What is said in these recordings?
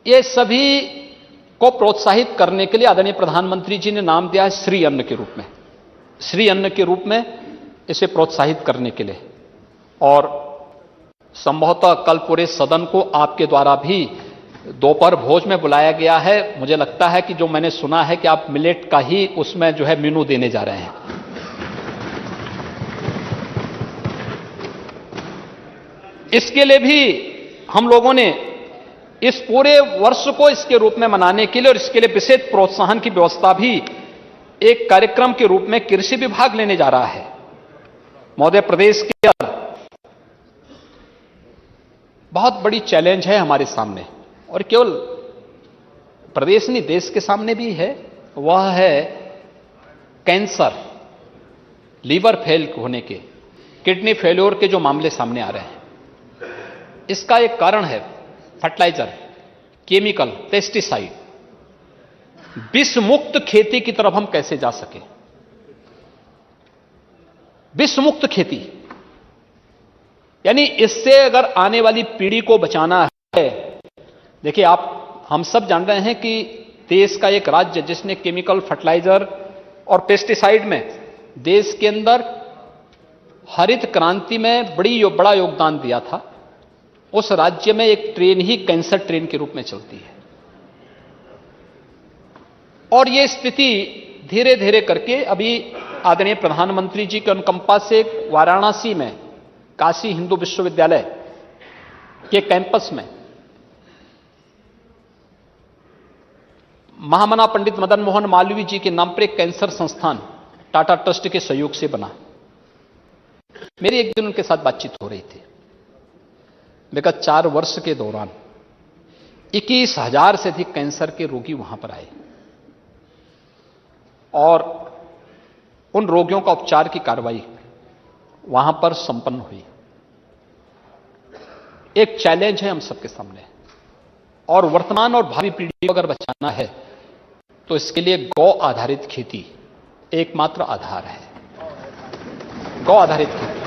ये सभी को प्रोत्साहित करने के लिए आदरणीय प्रधानमंत्री जी ने नाम दिया है श्री अन्न के रूप में। श्री अन्न के रूप में इसे प्रोत्साहित करने के लिए, और संभवतः कल पूरे सदन को आपके द्वारा भी दोपहर भोज में बुलाया गया है। मुझे लगता है कि जो मैंने सुना है कि आप मिलेट का ही उसमें जो है मेनू देने जा रहे हैं। इसके लिए भी हम लोगों ने इस पूरे वर्ष को इसके रूप में मनाने के लिए और इसके लिए विशेष प्रोत्साहन की व्यवस्था भी एक कार्यक्रम के रूप में कृषि विभाग लेने जा रहा है। महोदय, प्रदेश के अंदर बहुत बड़ी चैलेंज है हमारे सामने, और केवल प्रदेश नहीं देश के सामने भी है। वह है कैंसर, लीवर फेल होने के, किडनी फेल्योर के जो मामले सामने आ रहे हैं। इसका एक कारण है फर्टिलाइजर, केमिकल, पेस्टिसाइड। विष मुक्त खेती की तरफ हम कैसे जा सके। विष मुक्त खेती यानी इससे अगर आने वाली पीढ़ी को बचाना है। देखिए, हम सब जान रहे हैं कि देश का एक राज्य जिसने केमिकल, फर्टिलाइजर और पेस्टिसाइड में देश के अंदर हरित क्रांति में बड़ा योगदान दिया था, उस राज्य में एक ट्रेन ही कैंसर ट्रेन के रूप में चलती है। और यह स्थिति धीरे धीरे करके अभी आदरणीय प्रधानमंत्री जी के अनुकंपा से वाराणसी में काशी हिंदू विश्वविद्यालय के कैंपस में महामना पंडित मदन मोहन मालवीय जी के नाम पर एक कैंसर संस्थान टाटा ट्रस्ट के सहयोग से बना। मेरी एक दिन उनके साथ बातचीत हो रही थी। विगत 4 वर्ष के दौरान 21,000 से अधिक कैंसर के रोगी वहां पर आए, और उन रोगियों का उपचार की कार्रवाई वहां पर संपन्न हुई। एक चैलेंज है हम सबके सामने, और वर्तमान और भावी पीढ़ी को अगर बचाना है तो इसके लिए गौ आधारित खेती एकमात्र आधार है। गौ आधारित खेती,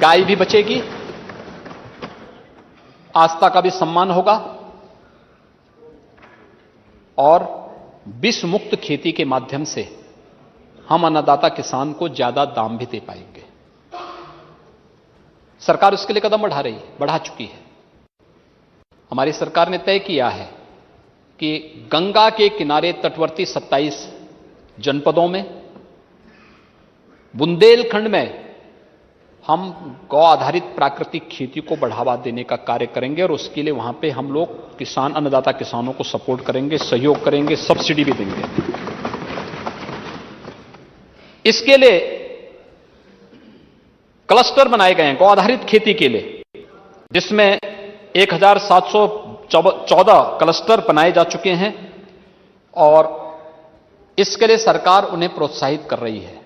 गाय भी बचेगी, आस्था का भी सम्मान होगा, और विष मुक्त खेती के माध्यम से हम अन्नदाता किसान को ज्यादा दाम भी दे पाएंगे। सरकार उसके लिए कदम बढ़ा चुकी है। हमारी सरकार ने तय किया है कि गंगा के किनारे तटवर्ती 27 जनपदों में, बुंदेलखंड में हम गौ आधारित प्राकृतिक खेती को बढ़ावा देने का कार्य करेंगे, और उसके लिए वहां पे हम लोग अन्नदाता किसानों को सपोर्ट करेंगे, सहयोग करेंगे, सब्सिडी भी देंगे। इसके लिए क्लस्टर बनाए गए हैं गौ आधारित खेती के लिए, जिसमें 1714 क्लस्टर बनाए जा चुके हैं, और इसके लिए सरकार उन्हें प्रोत्साहित कर रही है।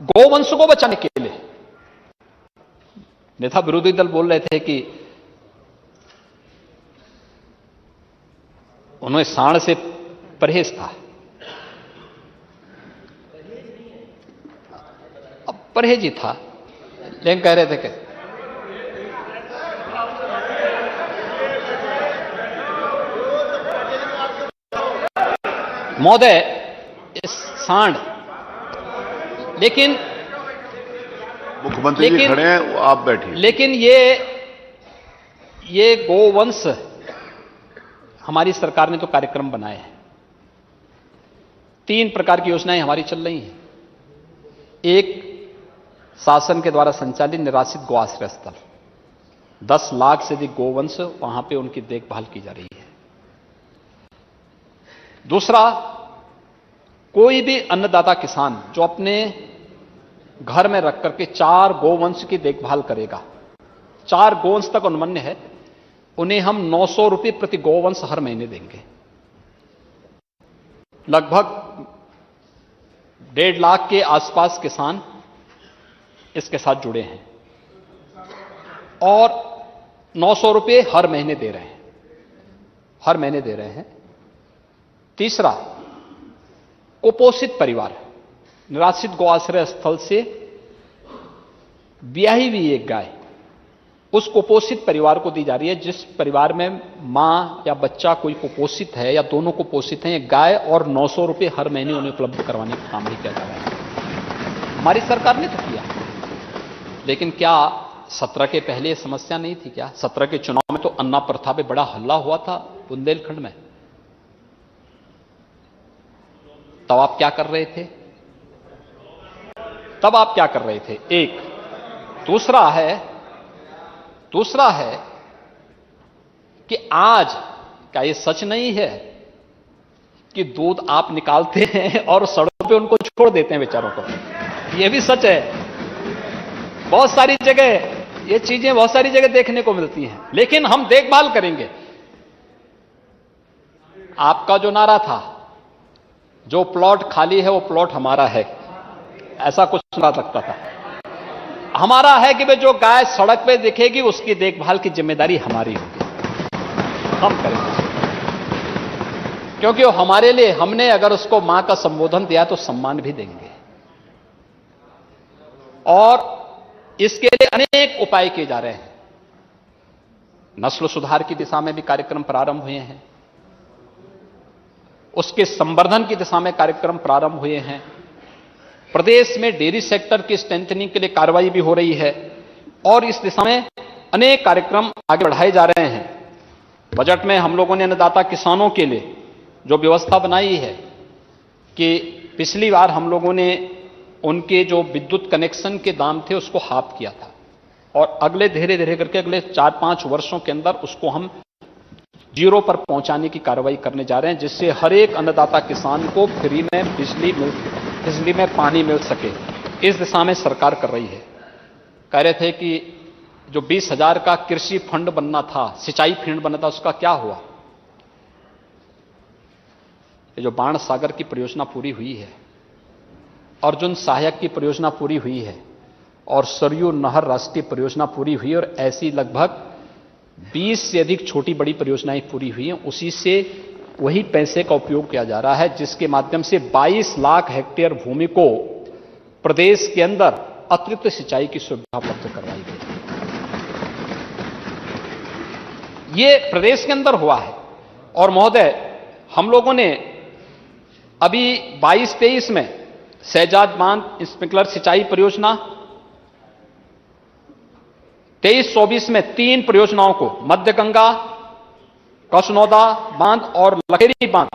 गौवंश को बचाने के लिए नेता विरोधी दल बोल रहे थे कि उन्हें सांड से परहेज था। अब परहेज ही था, लेकिन कह रहे थे कि महोदय इस सांड, लेकिन मुख्यमंत्री जी खड़े हैं, आप बैठिए। लेकिन ये गोवंश हमारी सरकार ने तो कार्यक्रम बनाए हैं। 3 प्रकार की योजनाएं हमारी चल रही हैं। एक, शासन के द्वारा संचालित निराश्रित गौ आश्रय स्थल, 10 लाख से अधिक गोवंश वहां पे उनकी देखभाल की जा रही है। दूसरा, कोई भी अन्नदाता किसान जो अपने घर में रख करके 4 गोवंश की देखभाल करेगा, 4 गोवंश तक उन्मन्य है, उन्हें हम 900 रुपये प्रति गोवंश हर महीने देंगे। लगभग 1.5 लाख के आसपास किसान इसके साथ जुड़े हैं, और 900 रुपये हर महीने दे रहे हैं। तीसरा, कुपोषित परिवार, निराश्रित गौ आश्रय स्थल से ब्याही हुई एक गाय उस कुपोषित परिवार को दी जा रही है, जिस परिवार में मां या बच्चा कोई कुपोषित है या दोनों कुपोषित हैं, गाय और 900 रुपए हर महीने उन्हें उपलब्ध करवाने का काम भी किया जा रहा है। हमारी सरकार ने तो किया, लेकिन क्या 17 के पहले समस्या नहीं थी क्या? 17 के चुनाव में तो अन्ना प्रथा पे बड़ा हल्ला हुआ था बुंदेलखंड में। तब आप क्या कर रहे थे? तब आप क्या कर रहे थे? एक दूसरा है कि आज क्या यह सच नहीं है कि दूध आप निकालते हैं और सड़कों पे उनको छोड़ देते हैं बेचारों को? यह भी सच है। बहुत सारी जगह ये चीजें बहुत सारी जगह देखने को मिलती हैं, लेकिन हम देखभाल करेंगे। आपका जो नारा था, जो प्लॉट खाली है वो प्लॉट हमारा है, ऐसा कुछ सुना लगता था। हमारा है कि भाई जो गाय सड़क पे दिखेगी उसकी देखभाल की जिम्मेदारी हमारी होगी, हम करेंगे, क्योंकि वो हमारे लिए, हमने अगर उसको मां का संबोधन दिया तो सम्मान भी देंगे। और इसके लिए अनेक उपाय किए जा रहे हैं। नस्ल सुधार की दिशा में भी कार्यक्रम प्रारंभ हुए हैं, उसके संवर्धन की दिशा में कार्यक्रम प्रारंभ हुए हैं। प्रदेश में डेयरी सेक्टर की स्ट्रेंथनिंग के लिए कार्रवाई भी हो रही है और इस दिशा में अनेक कार्यक्रम आगे बढ़ाए जा रहे हैं। बजट में हम लोगों ने अन्नदाता किसानों के लिए जो व्यवस्था बनाई है कि पिछली बार हम लोगों ने उनके जो विद्युत कनेक्शन के दाम थे उसको हाफ किया था, और अगले धीरे धीरे करके अगले 4-5 वर्षों के अंदर उसको हम जीरो पर पहुंचाने की कार्रवाई करने जा रहे हैं, जिससे हर एक अन्नदाता किसान को फ्री में बिजली में पानी मिल सके। इस दिशा में सरकार कर रही है। कह रहे थे कि जो 20,000 का कृषि फंड बनना था, सिंचाई फंड बनना था, उसका क्या हुआ? ये जो बाण सागर की परियोजना पूरी हुई है, अर्जुन सहायक की परियोजना पूरी हुई है, और सरयू नहर राष्ट्रीय परियोजना पूरी हुई है, और ऐसी लगभग 20 से अधिक छोटी बड़ी परियोजनाएं पूरी हुई हैं। उसी से वही पैसे का उपयोग किया जा रहा है, जिसके माध्यम से 22 लाख हेक्टेयर भूमि को प्रदेश के अंदर अतिरिक्त सिंचाई की सुविधा उपलब्ध करवाई गई। ये प्रदेश के अंदर हुआ है। और महोदय, हम लोगों ने अभी 22-23 में शहजाद बांध स्प्रिंकलर सिंचाई परियोजना, 23-24 में 3 परियोजनाओं को, मध्य गंगा, कसनौदा बांध और लखेरी बांध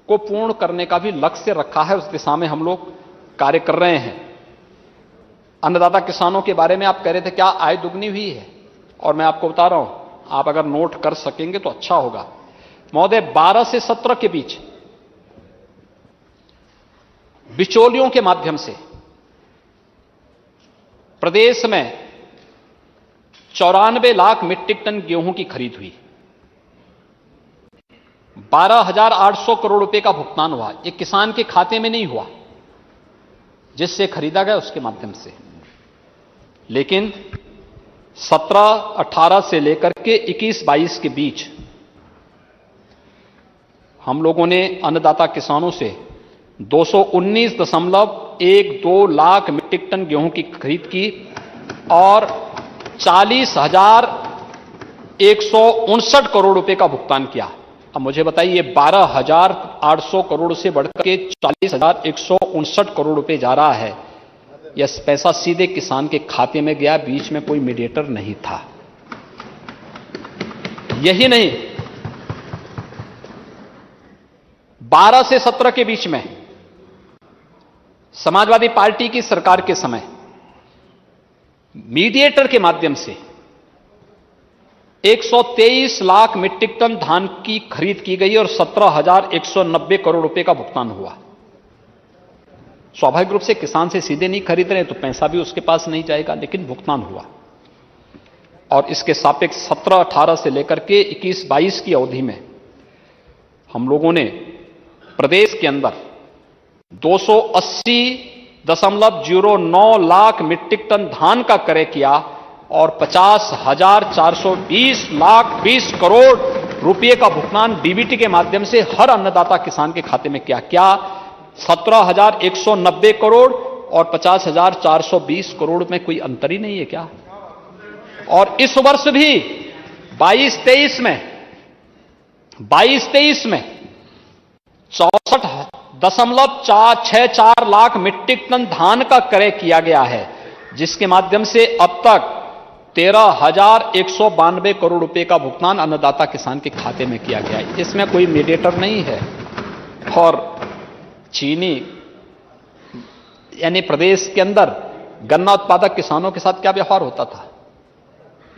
को पूर्ण करने का भी लक्ष्य रखा है। उस दिशा में हम लोग कार्य कर रहे हैं। अन्नदाता किसानों के बारे में आप कह रहे थे क्या आय दुगनी हुई है, और मैं आपको बता रहा हूं, आप अगर नोट कर सकेंगे तो अच्छा होगा। महोदय, 12 से 17 के बीच बिचौलियों के माध्यम से प्रदेश में 94 लाख मीट्रिक टन गेहूं की खरीद हुई, 12,800 करोड़ रुपए का भुगतान हुआ। ये किसान के खाते में नहीं हुआ, जिससे खरीदा गया उसके माध्यम से। लेकिन 17-18 से लेकर के 21-22 के बीच हम लोगों ने अन्नदाता किसानों से 219.12 लाख मीट्रिक टन गेहूं की खरीद की और 40,159 करोड़ रुपए का भुगतान किया। अब मुझे बताइए, 12,800 करोड़ से बढ़कर के 40,159 करोड़ रुपए जा रहा है। यह पैसा सीधे किसान के खाते में गया, बीच में कोई मीडिएटर नहीं था। यही नहीं, 12 से 17 के बीच में समाजवादी पार्टी की सरकार के समय मीडिएटर के माध्यम से 123 लाख मीट्रिक टन धान की खरीद की गई और 17,190 करोड़ रुपए का भुगतान हुआ। स्वाभाविक रूप से किसान से सीधे नहीं खरीद रहे तो पैसा भी उसके पास नहीं जाएगा, लेकिन भुगतान हुआ। और इसके सापेक्ष 17-18 से लेकर के 21-22 की अवधि में हम लोगों ने प्रदेश के अंदर 280.09 लाख मीट्रिक टन धान का क्रय किया और 50,420 करोड़ रुपए का भुगतान डीबीटी के माध्यम से हर अन्नदाता किसान के खाते में किया। क्या 17,190 करोड़ और 50,420 करोड़ में कोई अंतर ही नहीं है क्या? और इस वर्ष भी 22-23 में 64.64 लाख मीट्रिक टन धान का क्रय किया गया है, जिसके माध्यम से अब तक 13,192 करोड़ रुपए का भुगतान अन्नदाता किसान के खाते में किया गया है। इसमें कोई मीडिएटर नहीं है। और चीनी यानी प्रदेश के अंदर गन्ना उत्पादक किसानों के साथ क्या व्यवहार होता था,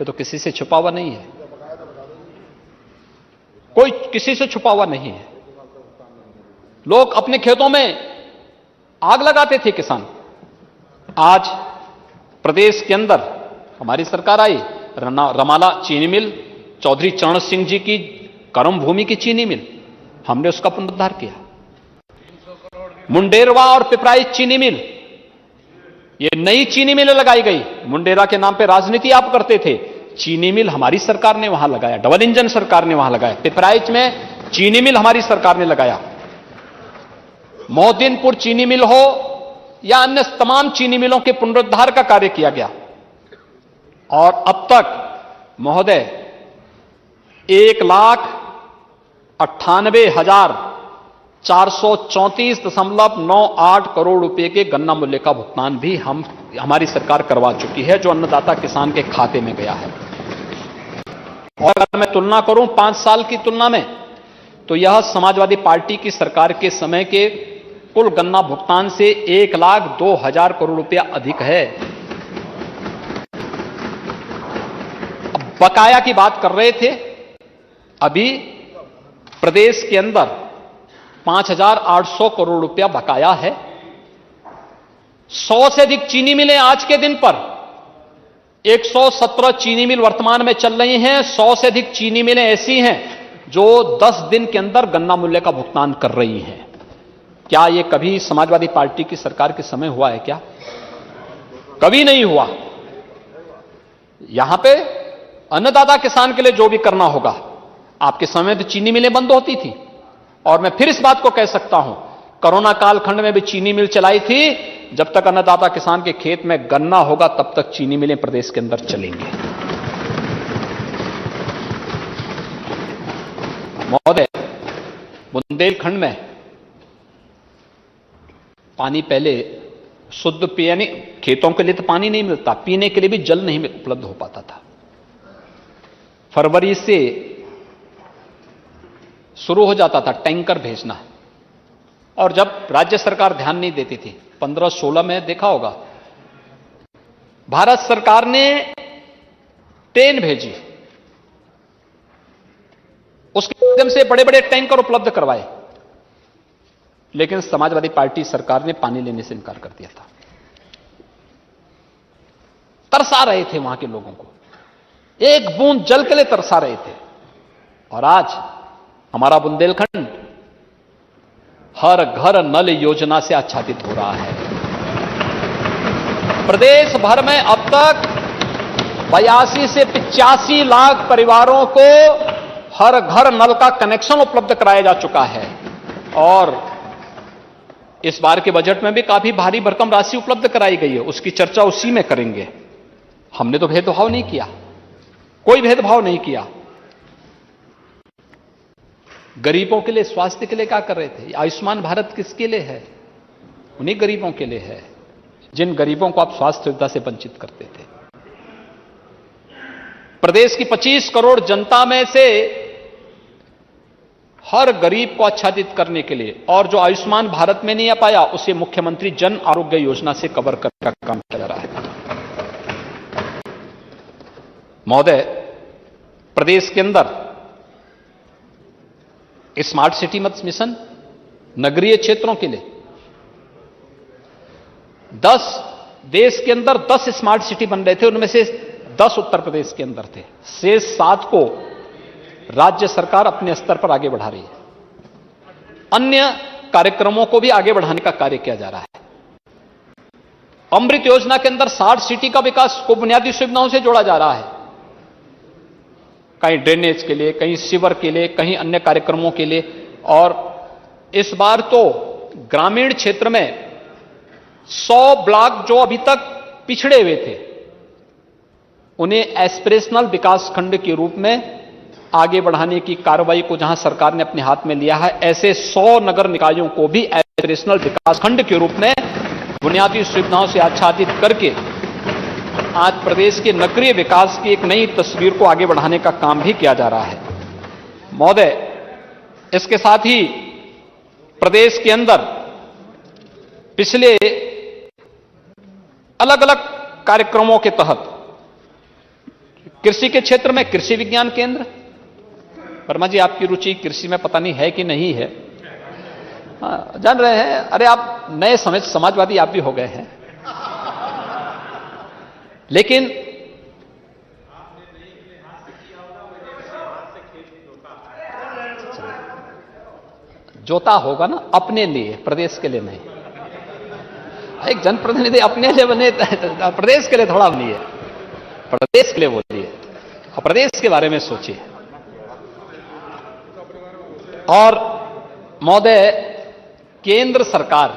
ये तो किसी से छुपा हुआ नहीं है, कोई किसी से छुपा हुआ नहीं है। लोग अपने खेतों में आग लगाते थे किसान। आज प्रदेश के अंदर हमारी सरकार आई, रमाला चीनी मिल, चौधरी चरण सिंह जी की कर्म भूमि की चीनी मिल, हमने उसका पुनरुद्धार किया। मुंडेरवा और पिपराइच चीनी मिल, ये नई चीनी मिल लगाई गई। मुंडेरा के नाम पे राजनीति आप करते थे, चीनी मिल हमारी सरकार ने वहां लगाया, डबल इंजन सरकार ने वहां लगाया। पिपराइच में चीनी मिल हमारी सरकार ने लगाया। मोहद्दीनपुर चीनी मिल हो या अन्य तमाम चीनी मिलों के पुनरुद्धार का कार्य किया गया। और अब तक महोदय 1,98,434.98 करोड़ रुपए के गन्ना मूल्य का भुगतान भी हमारी सरकार करवा चुकी है, जो अन्नदाता किसान के खाते में गया है। और अगर मैं तुलना करूं 5 साल की तुलना में, तो यह समाजवादी पार्टी की सरकार के समय के कुल गन्ना भुगतान से 1,02,000 करोड़ रुपया अधिक है। अब बकाया की बात कर रहे थे, अभी प्रदेश के अंदर 5,800 करोड़ रुपया बकाया है। 100 से अधिक चीनी मिलें आज के दिन पर 117 चीनी मिल वर्तमान में चल रही हैं। 100 से अधिक चीनी मिलें ऐसी हैं जो 10 दिन के अंदर गन्ना मूल्य का भुगतान कर रही हैं। क्या यह कभी समाजवादी पार्टी की सरकार के समय हुआ है क्या? कभी नहीं हुआ। यहां पे अन्नदाता किसान के लिए जो भी करना होगा, आपके समय तो चीनी मिलें बंद होती थी। और मैं फिर इस बात को कह सकता हूं, कोरोना कालखंड में भी चीनी मिल चलाई थी। जब तक अन्नदाता किसान के खेत में गन्ना होगा, तब तक चीनी मिलें प्रदेश के अंदर चलेंगे। महोदय, बुंदेलखंड में पानी पहले शुद्ध पीने, खेतों के लिए तो पानी नहीं मिलता, पीने के लिए भी जल नहीं उपलब्ध हो पाता था। फरवरी से शुरू हो जाता था टैंकर भेजना, और जब राज्य सरकार ध्यान नहीं देती थी, 15-16 में देखा होगा, भारत सरकार ने ट्रेन भेजी, उसके माध्यम से बड़े बड़े टैंकर उपलब्ध करवाए, लेकिन समाजवादी पार्टी सरकार ने पानी लेने से इनकार कर दिया था। तरसा रहे थे वहां के लोगों को, एक बूंद जल के लिए तरसा रहे थे। और आज हमारा बुंदेलखंड हर घर नल योजना से आच्छादित हो रहा है। प्रदेश भर में अब तक 82 से 85 लाख परिवारों को हर घर नल का कनेक्शन उपलब्ध कराया जा चुका है। और इस बार के बजट में भी काफी भारी भरकम राशि उपलब्ध कराई गई है, उसकी चर्चा उसी में करेंगे। हमने तो भेदभाव नहीं किया, कोई भेदभाव नहीं किया। गरीबों के लिए, स्वास्थ्य के लिए क्या कर रहे थे? आयुष्मान भारत किसके लिए है? उन्हीं गरीबों के लिए है जिन गरीबों को आप स्वास्थ्य सुविधा से वंचित करते थे। प्रदेश की 25 करोड़ जनता में से हर गरीब को आच्छादित करने के लिए, और जो आयुष्मान भारत में नहीं आ पाया, उसे मुख्यमंत्री जन आरोग्य योजना से कवर करने का काम किया जा रहा है। महोदय, प्रदेश के अंदर स्मार्ट सिटी मिशन नगरीय क्षेत्रों के लिए 10 देश के अंदर 10 स्मार्ट सिटी बन रहे थे, उनमें से 10 उत्तर प्रदेश के अंदर थे। शेष 7 को राज्य सरकार अपने स्तर पर आगे बढ़ा रही है। अन्य कार्यक्रमों को भी आगे बढ़ाने का कार्य किया जा रहा है। अमृत योजना के अंदर 60 सिटी का विकास को बुनियादी सुविधाओं से जोड़ा जा रहा है, कहीं ड्रेनेज के लिए, कहीं सीवर के लिए, कहीं अन्य कार्यक्रमों के लिए। और इस बार तो ग्रामीण क्षेत्र में 100 ब्लॉक जो अभी तक पिछड़े हुए थे, उन्हें एस्पिरेशनल विकास खंड के रूप में आगे बढ़ाने की कार्रवाई को जहां सरकार ने अपने हाथ में लिया है, ऐसे 100 नगर निकायों को भी एस्पिरेशनल विकास खंड के रूप में बुनियादी सुविधाओं से आच्छादित करके आज प्रदेश के नगरीय विकास की एक नई तस्वीर को आगे बढ़ाने का काम भी किया जा रहा है। महोदय, इसके साथ ही प्रदेश के अंदर पिछले अलग अलग कार्यक्रमों के तहत कृषि के क्षेत्र में कृषि विज्ञान केंद्र, वर्मा जी आपकी रुचि कृषि में पता नहीं है कि नहीं है, जान रहे हैं, अरे आप नए समाजवादी आप भी हो गए हैं, लेकिन जोता होगा ना अपने लिए, प्रदेश के लिए नहीं। एक जनप्रतिनिधि अपने लिए बने, प्रदेश के लिए थोड़ा बनिए, प्रदेश के लिए बोलिए और प्रदेश के बारे में सोचिए। और महोदय, केंद्र सरकार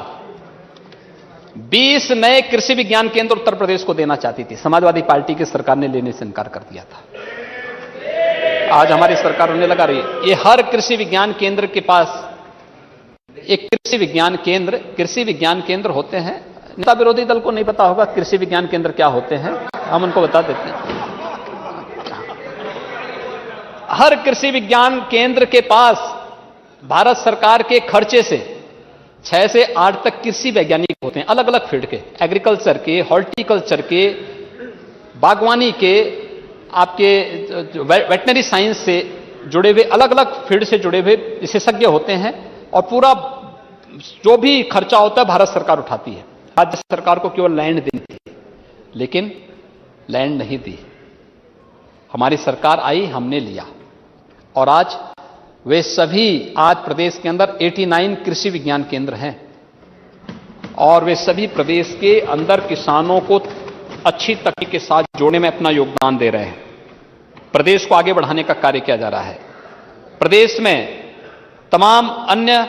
20 नए कृषि विज्ञान केंद्र उत्तर प्रदेश को देना चाहती थी, समाजवादी पार्टी की सरकार ने लेने से इनकार कर दिया था। आज हमारी सरकार होने लगा रही है। ये हर कृषि विज्ञान केंद्र के पास एक कृषि विज्ञान केंद्र होते हैं। नेता विरोधी दल को नहीं पता होगा कृषि विज्ञान केंद्र क्या होते हैं, हम उनको बता देते हैं। हर कृषि विज्ञान केंद्र के पास भारत सरकार के खर्चे से 6 से 8 तक कृषि वैज्ञानिक होते हैं, अलग अलग फील्ड के, एग्रीकल्चर के, हॉर्टिकल्चर के, बागवानी के, आपके वेटनरी साइंस से जुड़े हुए, अलग अलग फील्ड से जुड़े हुए विशेषज्ञ होते हैं। और पूरा जो भी खर्चा होता है भारत सरकार उठाती है। राज्य सरकार को केवल लैंड देनी थी, लेकिन लैंड नहीं दी। हमारी सरकार आई, हमने लिया, और आज वे सभी, आज प्रदेश के अंदर 89 कृषि विज्ञान केंद्र हैं, और वे सभी प्रदेश के अंदर किसानों को अच्छी तकनीक के साथ जोड़ने में अपना योगदान दे रहे हैं। प्रदेश को आगे बढ़ाने का कार्य किया जा रहा है। प्रदेश में तमाम अन्य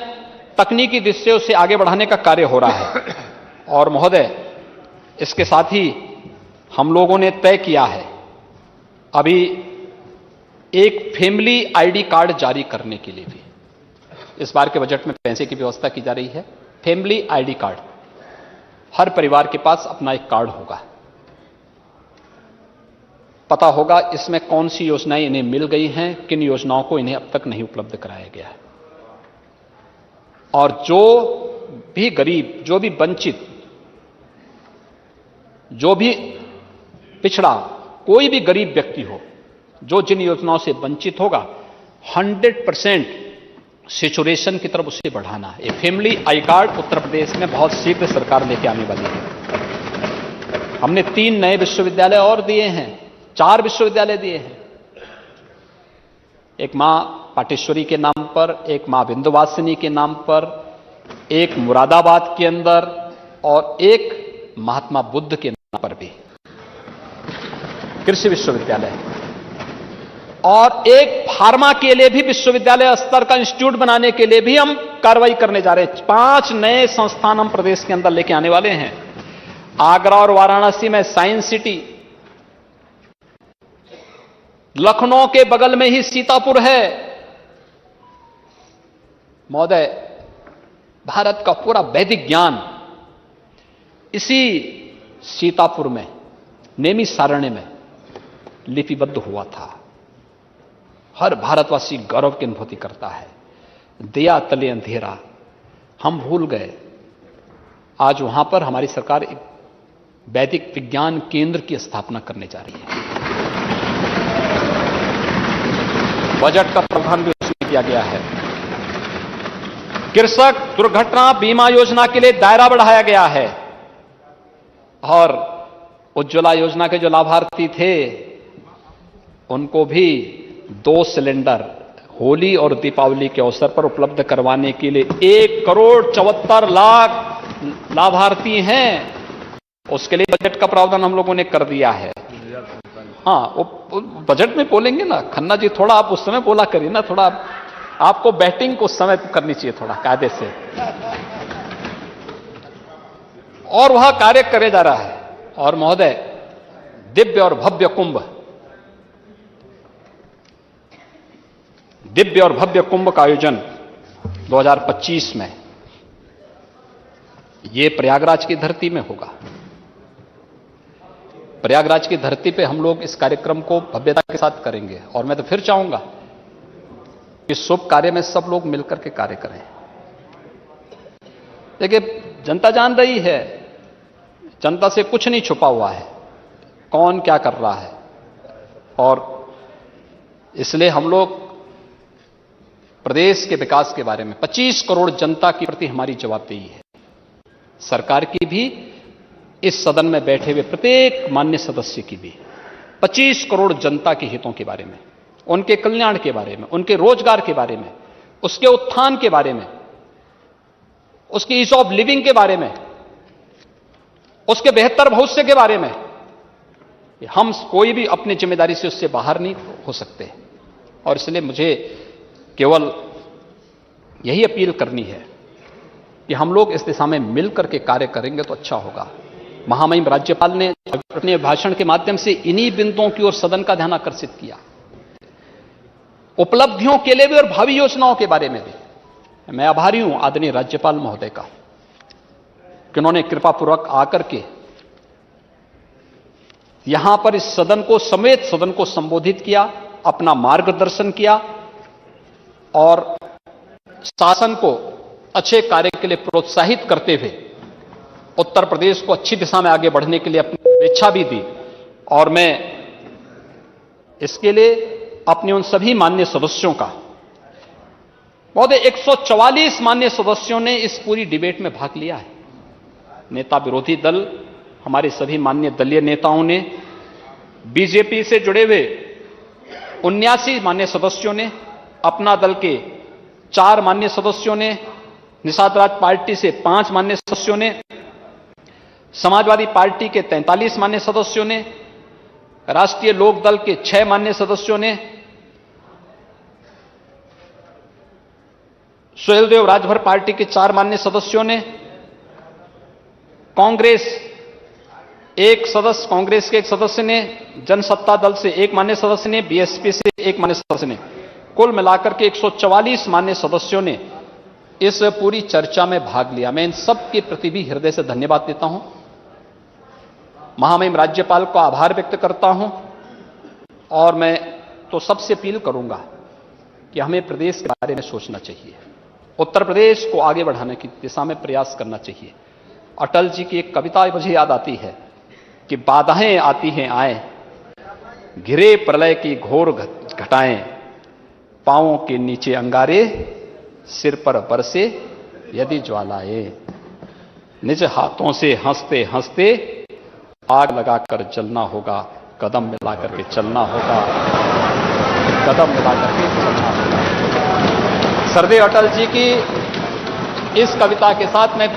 तकनीकी दृष्टियों से आगे बढ़ाने का कार्य हो रहा है। और महोदय, इसके साथ ही हम लोगों ने तय किया है अभी एक फैमिली आईडी कार्ड जारी करने के लिए भी इस बार के बजट में पैसे की व्यवस्था की जा रही है। फैमिली आईडी कार्ड, हर परिवार के पास अपना एक कार्ड होगा, पता होगा इसमें कौन सी योजनाएं इन्हें मिल गई हैं, किन योजनाओं को इन्हें अब तक नहीं उपलब्ध कराया गया है। और जो भी गरीब, जो भी वंचित, जो भी पिछड़ा, कोई भी गरीब व्यक्ति हो जो जिन योजनाओं से वंचित होगा, 100% सिचुएशन की तरफ उसे बढ़ाना है। ये family I card Uttar Pradesh में बहुत शीघ्र सरकार लेके आने वाली है। हमने 3 नए विश्वविद्यालय और दिए हैं, 4 विश्वविद्यालय दिए हैं, एक मां पाटेश्वरी के नाम पर, एक मां विंध्यवासिनी के नाम पर, एक मुरादाबाद के अंदर, और एक महात्मा बुद्ध के नाम पर भी कृषि विश्वविद्यालय, और एक फार्मा के लिए भी विश्वविद्यालय स्तर का इंस्टीट्यूट बनाने के लिए भी हम कार्रवाई करने जा रहे हैं। 5 नए संस्थान हम प्रदेश के अंदर लेके आने वाले हैं। आगरा और वाराणसी में साइंस सिटी, लखनऊ के बगल में ही सीतापुर है। महोदय, भारत का पूरा वैदिक ज्ञान इसी सीतापुर में, नैमिषारण्य में लिपिबद्ध हुआ था। हर भारतवासी गौरव की अनुभूति करता है। दिया तले अंधेरा, हम भूल गए। आज वहां पर हमारी सरकार एक वैदिक विज्ञान केंद्र की स्थापना करने जा रही है। बजट का प्रावधान भी उसमें किया गया है। कृषक दुर्घटना बीमा योजना के लिए दायरा बढ़ाया गया है, और उज्ज्वला योजना के जो लाभार्थी थे उनको भी 2 सिलेंडर होली और दीपावली के अवसर पर उपलब्ध करवाने के लिए 1,74,00,000 लाभार्थी हैं। उसके लिए बजट का प्रावधान हम लोगों ने कर दिया है। हाँ, वो बजट में बोलेंगे ना खन्ना जी, थोड़ा आप उस समय बोला करिए ना, थोड़ा आपको बैटिंग को उस समय करनी चाहिए थोड़ा कायदे से। और वह कार्य करे जा रहा है। और महोदय, दिव्य और भव्य कुंभ का आयोजन 2025 में ये प्रयागराज की धरती में होगा। प्रयागराज की धरती पे हम लोग इस कार्यक्रम को भव्यता के साथ करेंगे। और मैं तो फिर चाहूंगा कि शुभ कार्य में सब लोग मिलकर के कार्य करें। देखिए, जनता जान रही है, जनता से कुछ नहीं छुपा हुआ है, कौन क्या कर रहा है। और इसलिए हम लोग प्रदेश के विकास के बारे में 25 करोड़ जनता के प्रति हमारी जवाबदेही है। सरकार की भी, इस सदन में बैठे हुए प्रत्येक मान्य सदस्य की भी, 25 करोड़ जनता के हितों के बारे में, उनके कल्याण के बारे में, उनके रोजगार के बारे में, उसके उत्थान के बारे में, उसकी ईज ऑफ लिविंग के बारे में, उसके बेहतर भविष्य के बारे में। हम कोई भी अपनी जिम्मेदारी से उससे बाहर नहीं हो सकते। और इसलिए मुझे केवल यही अपील करनी है कि हम लोग इस दिशा में मिलकर के कार्य करेंगे तो अच्छा होगा। महामहिम राज्यपाल ने अपने भाषण के माध्यम से इन्हीं बिंदुओं की ओर सदन का ध्यान आकर्षित किया, उपलब्धियों के लिए भी और भावी योजनाओं के बारे में भी। मैं आभारी हूं आदरणीय राज्यपाल महोदय का कि उन्होंने कृपापूर्वक आकर के यहां पर इस सदन को समेत सदन को संबोधित किया, अपना मार्गदर्शन किया और शासन को अच्छे कार्य के लिए प्रोत्साहित करते हुए उत्तर प्रदेश को अच्छी दिशा में आगे बढ़ने के लिए अपनी इच्छा भी दी। और मैं इसके लिए अपने उन सभी मान्य सदस्यों का, महोदय 144 मान्य सदस्यों ने इस पूरी डिबेट में भाग लिया है। नेता विरोधी दल, हमारे सभी मान्य दलीय नेताओं ने, बीजेपी से जुड़े हुए 79 मान्य सदस्यों ने, अपना दल के 4 मान्य सदस्यों ने, निषाद राज पार्टी से 5 मान्य सदस्यों ने, समाजवादी पार्टी के 43 मान्य सदस्यों ने, राष्ट्रीय लोक दल के 6 मान्य सदस्यों ने, सुहेलदेव राजभर पार्टी के 4 मान्य सदस्यों ने, कांग्रेस कांग्रेस के एक सदस्य ने, जनसत्ता दल से 1 मान्य सदस्य ने, बीएसपी से 1 मान्य सदस्य ने, कुल मिलाकर के 144 मान्य सदस्यों ने इस पूरी चर्चा में भाग लिया। मैं इन सब के प्रति भी हृदय से धन्यवाद देता हूं। महामहिम राज्यपाल को आभार व्यक्त करता हूं। और मैं तो सबसे अपील करूंगा कि हमें प्रदेश के बारे में सोचना चाहिए, उत्तर प्रदेश को आगे बढ़ाने की दिशा में प्रयास करना चाहिए। अटल जी की एक कविता मुझे याद आती है कि बाधाएं आती हैं आए, घिरे प्रलय की घोर घटाएं, पांवों के नीचे अंगारे, सिर पर बरसे यदि ज्वालाएं, निज हाथों से हंसते हंसते आग लगाकर जलना होगा, कदम मिलाकर के चलना होगा, कदम मिलाकर के चलना होगा। सरदेव अटल जी की इस कविता के साथ मैं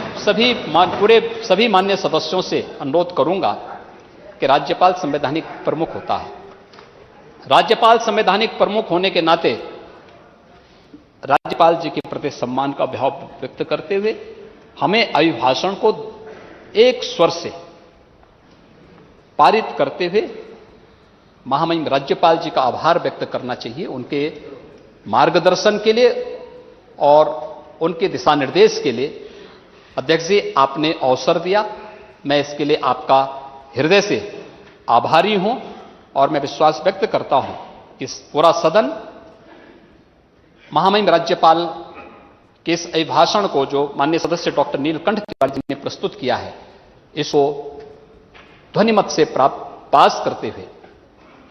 सभी मान्य सदस्यों से अनुरोध करूंगा कि राज्यपाल संवैधानिक प्रमुख होता है। राज्यपाल संवैधानिक प्रमुख होने के नाते राज्यपाल जी के प्रति सम्मान का भाव व्यक्त करते हुए हमें अभिभाषण को एक स्वर से पारित करते हुए महामहिम राज्यपाल जी का आभार व्यक्त करना चाहिए, उनके मार्गदर्शन के लिए और उनके दिशा निर्देश के लिए। अध्यक्ष जी, आपने अवसर दिया, मैं इसके लिए आपका हृदय से आभारी हूं और मैं विश्वास व्यक्त करता हूं कि इस पूरा सदन महामहिम राज्यपाल के इस अभिभाषण को जो माननीय सदस्य डॉक्टर नीलकंठ तिवारी जी ने प्रस्तुत किया है, इसको ध्वनिमत से पास करते हुए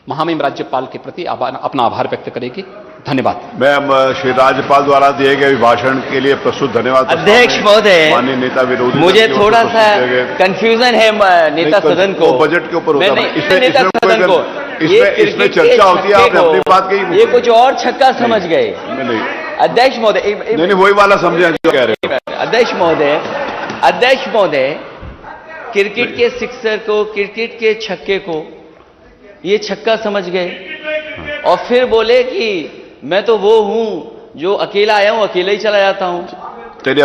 महामहिम राज्यपाल के प्रति अपना आभार व्यक्त करेगी। धन्यवाद। मैं श्री राज्यपाल द्वारा दिए गए भाषण के लिए प्रस्तुत धन्यवाद। अध्यक्ष महोदय, माननीय नेता विरोधी मुझे थोड़ा सा कंफ्यूजन है नेता सदन को। बजट के ऊपर होता है, इसमें चर्चा होती है, आपने अपनी बात कही, ये कुछ और छक्का समझ गए। अध्यक्ष महोदय, नहीं वही वाला समझे जो कह रहे हैं। अध्यक्ष महोदय, क्रिकेट के सिक्सर को, क्रिकेट के छक्के को ये छक्का समझ गए और फिर बोले कि मैं तो वो हूं जो अकेला आया हूं, अकेला ही चला जाता हूं।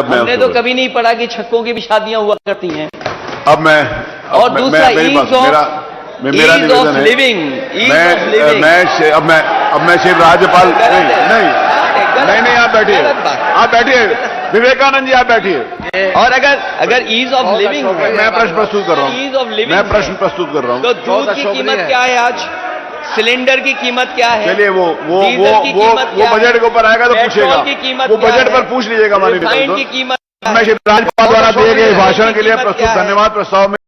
हमने तो कभी नहीं पढ़ा कि छक्कों की भी शादियां हुआ करती हैं। अब मैं और दूसरा मेरी बात, मेरा ease निवेदन of है, living, ease of living। अब मैं श्री राज्यपाल नहीं आप बैठिए, आप बैठिए, विवेकानंद जी आप बैठिए। और अगर ईज ऑफ लिविंग, मैं प्रश्न प्रस्तुत कर रहा हूँ, ईज ऑफ लिविंग, मैं प्रश्न प्रस्तुत कर रहा हूँ। तो दूध की कीमत क्या है आज, सिलेंडर की कीमत क्या है, चलिए वो बजट के ऊपर आएगा तो पूछेगा, की कीमत वो बजट पर पूछ लीजिएगा हमारी रिफाइंड की कीमत। मैं श्री राज्यपाल द्वारा दिए गए भाषण के लिए प्रस्तुत धन्यवाद प्रस्ताव में